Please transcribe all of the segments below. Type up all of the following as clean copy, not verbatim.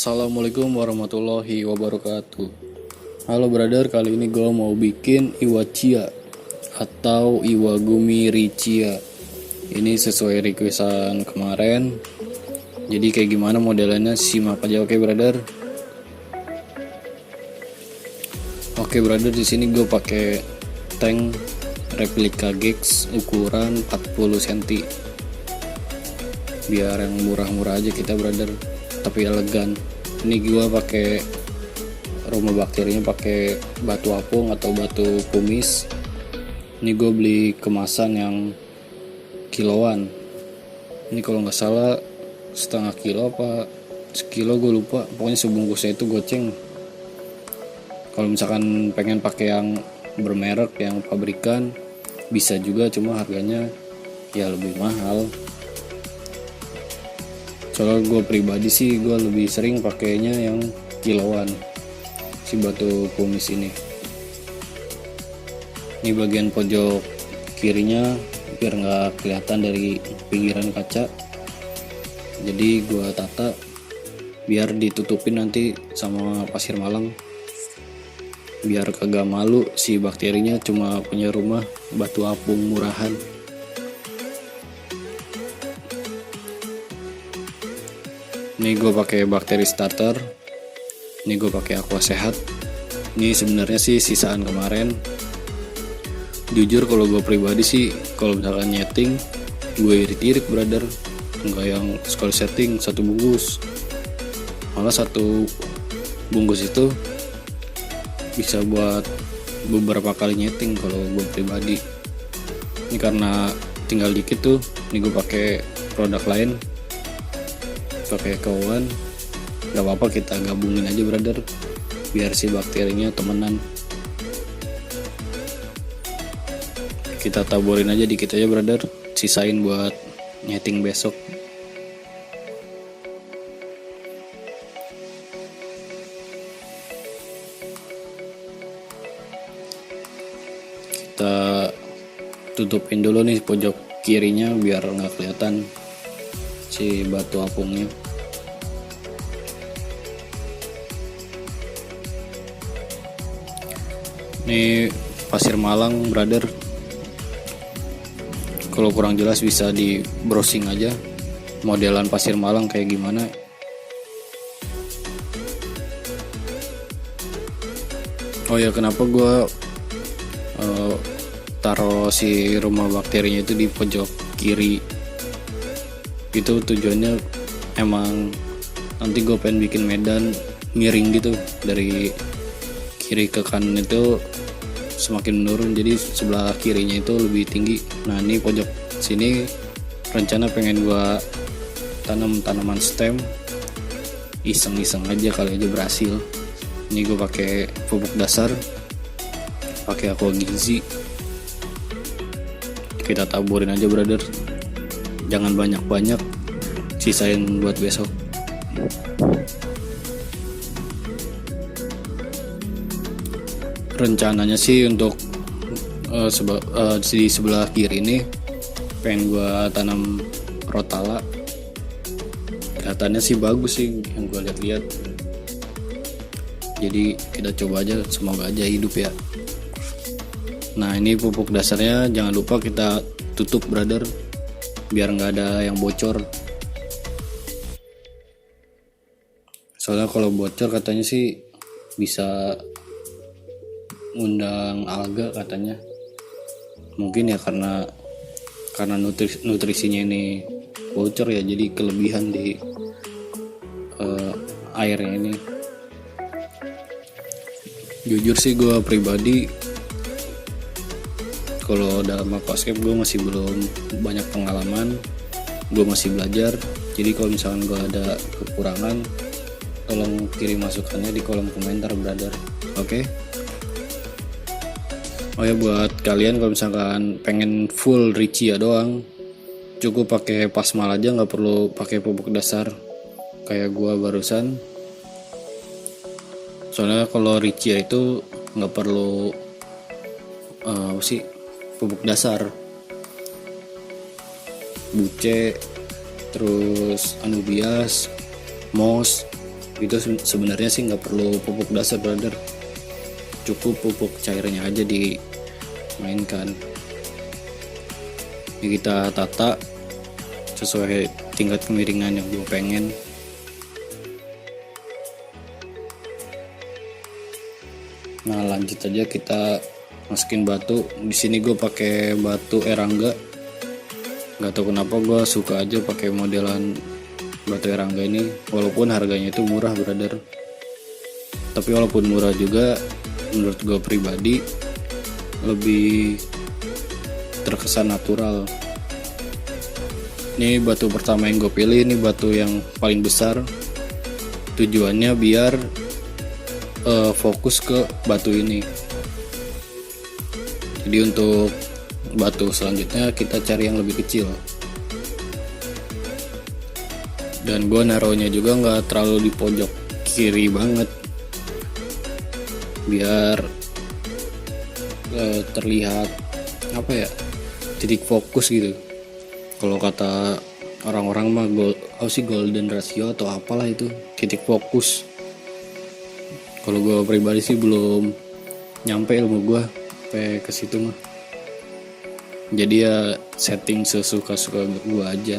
Assalamualaikum warahmatullahi wabarakatuh. Halo brother, kali ini gue mau bikin Iwachia atau Iwagumi Richia. Ini sesuai requestan kemarin. Jadi kayak gimana modelannya, simak aja, oke brother. Oke brother, di sini gue pakai tank replika Gex ukuran 40 cm. Biar yang murah-murah aja kita brother, tapi elegan. Ini gua pakai rumah bakterinya pakai batu apung atau batu kumis. Ini gue beli kemasan yang kiloan. Ini kalau nggak salah setengah kilo apa sekilo, gue lupa. Pokoknya sebungkusnya itu goceng. Kalau misalkan pengen pakai yang bermerek, yang pabrikan, bisa juga, cuma harganya ya lebih mahal. Soalnya gue pribadi sih gue lebih sering pakainya yang kiloan, si batu kumis ini. Ini bagian pojok kirinya biar nggak kelihatan dari pinggiran kaca, jadi gue tata biar ditutupin nanti sama pasir malang, biar kagak malu si bakterinya cuma punya rumah batu apung murahan. Ini gue pakai bakteri starter. Ini gue pakai aqua sehat. Ini sebenarnya sih sisaan kemarin. Jujur kalau gue pribadi sih, kalau misalkan nyeting, gue irit-irit brother. Enggak yang sekali setting satu bungkus. Malah satu bungkus itu bisa buat beberapa kali nyeting kalau gue pribadi. Ini karena tinggal dikit tuh. Ini gue pakai produk lain, pakai kawan. Gak apa-apa, kita gabungin aja brother, biar si bakterinya temenan. Kita taburin aja dikit aja brother, sisain buat nyeting besok. Kita tutupin dulu nih pojok kirinya biar gak kelihatan si batu apungnya. Ini pasir malang brother, kalau kurang jelas bisa di browsing aja modelan pasir malang kayak gimana. Oh ya, kenapa gue taruh si rumah bakterinya itu di pojok kiri, itu tujuannya emang nanti gue pengen bikin medan miring gitu, dari kiri ke kanan itu semakin menurun, jadi sebelah kirinya itu lebih tinggi. Nah ini pojok sini rencana pengen gua tanam tanaman stem, iseng-iseng aja kali aja berhasil. Ini gue pakai pupuk dasar, pakai aqua gizi. Kita taburin aja brother, jangan banyak-banyak, sisain buat besok. Rencananya sih untuk di sebelah kiri ini pengen gua tanam rotala. Kelihatannya sih bagus sih yang gua lihat-lihat. Jadi kita coba aja, semoga aja hidup ya. Nah ini pupuk dasarnya jangan lupa kita tutup brother, biar nggak ada yang bocor. Soalnya kalau bocor katanya sih bisa undang alga katanya. Mungkin ya karena nutrisinya ini bocor ya, jadi kelebihan di airnya ini. Jujur sih gue pribadi kalau dalam aquascape gue masih belum banyak pengalaman, gue masih belajar. Jadi kalau misalkan gue ada kekurangan, tolong kirim masukannya di kolom komentar brother, oke? Oh ya, buat kalian kalau misalkan pengen full Richia doang, cukup pakai pasmal aja, nggak perlu pakai pupuk dasar kayak gua barusan. Soalnya kalau Richia itu nggak perlu pupuk dasar. Buce, terus anubias, moss, Itu sebenarnya sih nggak perlu pupuk dasar brother, cukup pupuk cairnya aja dimainkan. Ini kita tata sesuai tingkat kemiringan yang gue pengen. Nah lanjut aja kita masukin batu. Di sini gue pakai batu Erangga. Gak tau kenapa gue suka aja pakai modelan batu Erangga ini, walaupun harganya itu murah brother. Tapi walaupun murah juga, menurut gue pribadi lebih terkesan natural. Ini batu pertama yang gue pilih, ini batu yang paling besar. Tujuannya biar fokus ke batu ini. Jadi untuk batu selanjutnya kita cari yang lebih kecil. Dan gue naruhnya juga nggak terlalu di pojok kiri banget, biar terlihat apa ya, titik fokus gitu. Kalau kata orang-orang mah golden ratio atau apalah itu, titik fokus. Kalau gue pribadi sih belum nyampe ilmu gue sampai ke situ mah. Jadi ya setting sesuka-suka gue aja.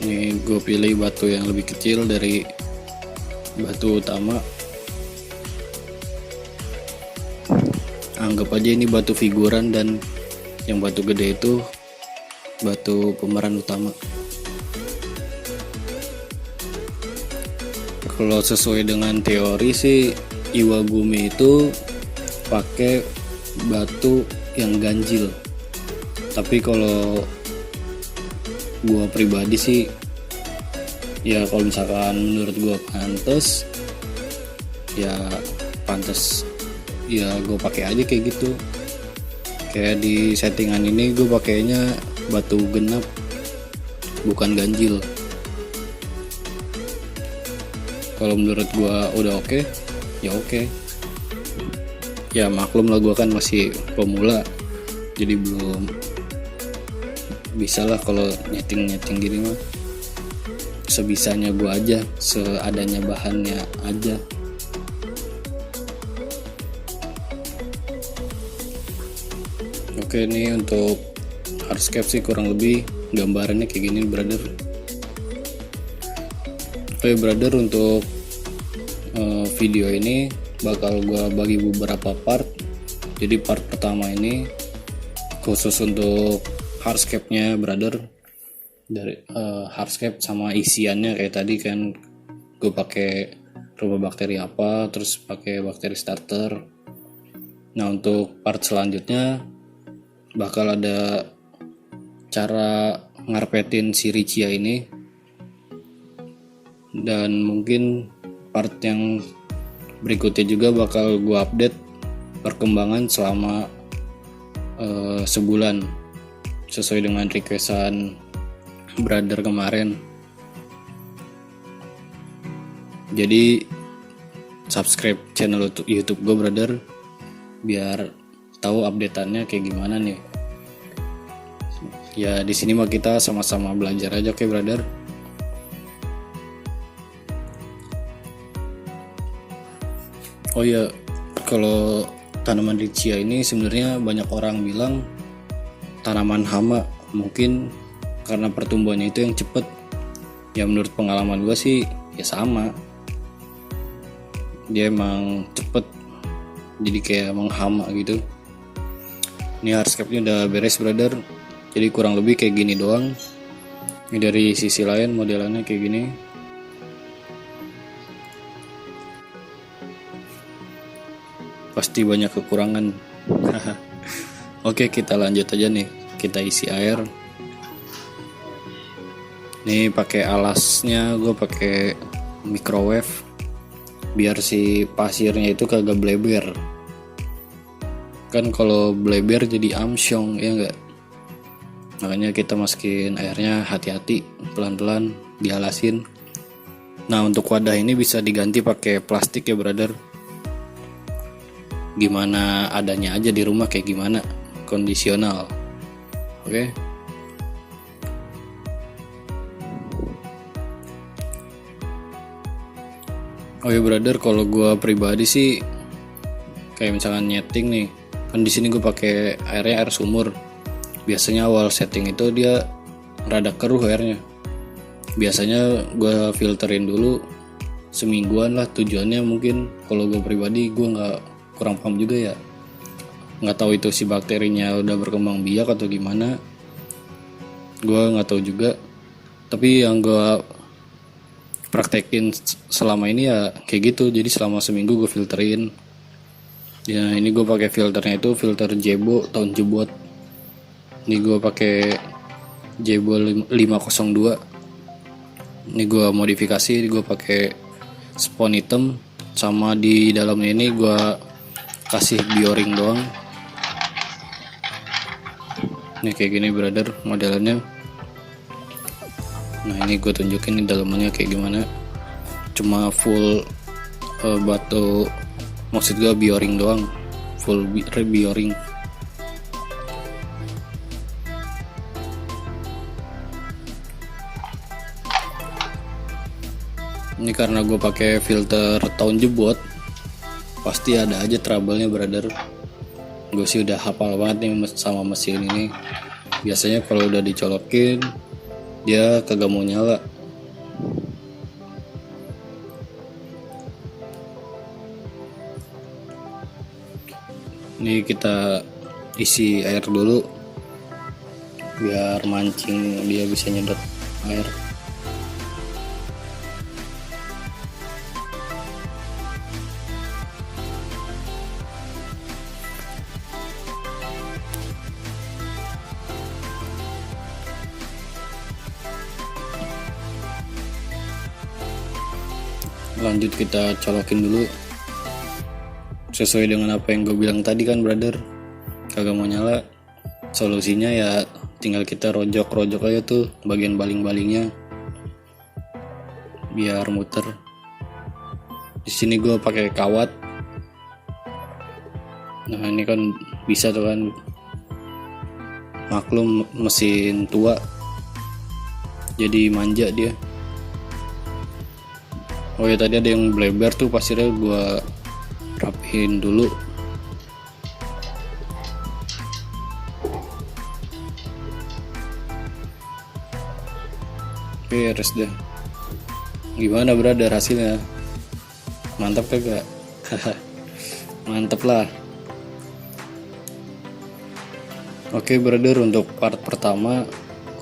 Ini gue pilih batu yang lebih kecil dari batu utama. Anggap aja ini batu figuran dan yang batu gede itu batu pemeran utama. Kalau sesuai dengan teori sih Iwagumi itu pakai batu yang ganjil. Tapi kalau gua pribadi sih ya kalau misalkan menurut gua pantas ya gua pakai aja kayak gitu. Kayak di settingan ini gue pakainya batu genap bukan ganjil. Kalau menurut gue udah oke, ya oke. Ya maklum lah gue kan masih pemula, jadi belum bisa lah kalau nyeting gini mah. Sebisanya gue aja, seadanya bahannya aja. Oke, ini untuk hardscape sih kurang lebih gambarannya kayak gini brother. Oke brother, untuk video ini bakal gue bagi beberapa part. Jadi part pertama ini khusus untuk hardscape-nya brother, dari hardscape sama isiannya kayak tadi kan gue pakai rumah bakteri apa, terus pakai bakteri starter. Nah untuk part selanjutnya bakal ada cara ngarpetin si Richia ini. Dan mungkin part yang berikutnya juga bakal gue update perkembangan selama sebulan sesuai dengan requestan brother kemarin. Jadi subscribe channel YouTube gue brother, biar tahu updateannya kayak gimana nih. Ya di sini mah kita sama-sama belajar aja, oke brother. Oh ya, kalau tanaman Richia ini sebenarnya banyak orang bilang tanaman hama, mungkin karena pertumbuhannya itu yang cepet. Ya menurut pengalaman gue sih ya sama, dia emang cepet, jadi kayak menghama gitu. Ini hardscape-nya udah beres brother, jadi kurang lebih kayak gini doang. Ini dari sisi lain modelannya kayak gini. Pasti banyak kekurangan. Oke, kita lanjut aja nih. Kita isi air. Nih pakai alasnya gue pakai microwave biar si pasirnya itu kagak bleber. Kan kalau bleber jadi amsyong ya enggak. Makanya kita masukin airnya hati-hati, pelan-pelan dialasin. Nah, untuk wadah ini bisa diganti pakai plastik ya brother. Gimana adanya aja di rumah, kayak gimana, kondisional. Oke. Oh ya brother, kalau gue pribadi sih kayak misalkan nyeting nih, kan di sini gue pakai airnya air sumur. Biasanya awal setting itu dia rada keruh airnya. Biasanya gue filterin dulu semingguan lah, tujuannya mungkin kalau gue pribadi gue kurang paham juga ya, nggak tahu itu si bakterinya udah berkembang biak atau gimana, gue nggak tahu juga. Tapi yang gue praktekin selama ini ya kayak gitu, jadi selama seminggu gue filterin. Ya ini gue pakai filternya itu filter Jebo tahun jebot. Ini gue pakai Jebo 502. Ini gue modifikasi, gue pakai spon hitam, sama di dalamnya ini gue kasih bioring doang. Ini kayak gini brother modelannya. Nah ini gue tunjukin nih dalamnya kayak gimana. Cuma full batu, maksud gue bioring doang, full bioring. Ini karena gue pakai filter tahun jebot, pasti ada aja trouble-nya brother. Gue sih udah hafal banget nih sama mesin ini. Biasanya kalau udah dicolokin dia kagak mau nyala. Ini kita isi air dulu biar mancing dia bisa nyedot air. Lanjut kita colokin dulu sesuai dengan apa yang gue bilang tadi kan brother, kagak mau nyala. Solusinya ya tinggal kita rojok aja tuh bagian baling-balingnya biar muter. Di sini gue pakai kawat. Nah ini kan bisa tuh kan, maklum mesin tua jadi manja dia. Oh ya tadi ada yang bleber tuh, pasirnya gue rapihin dulu. Beres deh. Gimana brother hasilnya? Mantap kagak? Mantap lah. Oke brother, untuk part pertama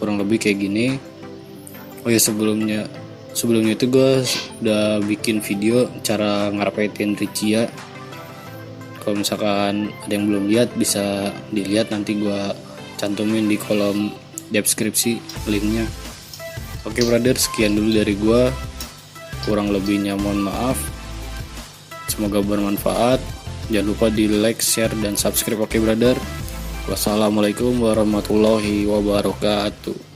kurang lebih kayak gini. Oh ya sebelumnya itu gue udah bikin video cara ngarapetin Riccia. Kalau misalkan ada yang belum lihat bisa dilihat, nanti gue cantumin di kolom deskripsi linknya. Oke brother, sekian dulu dari gue, kurang lebihnya mohon maaf. Semoga bermanfaat. Jangan lupa di like, share, dan subscribe. Oke brother, wassalamualaikum warahmatullahi wabarakatuh.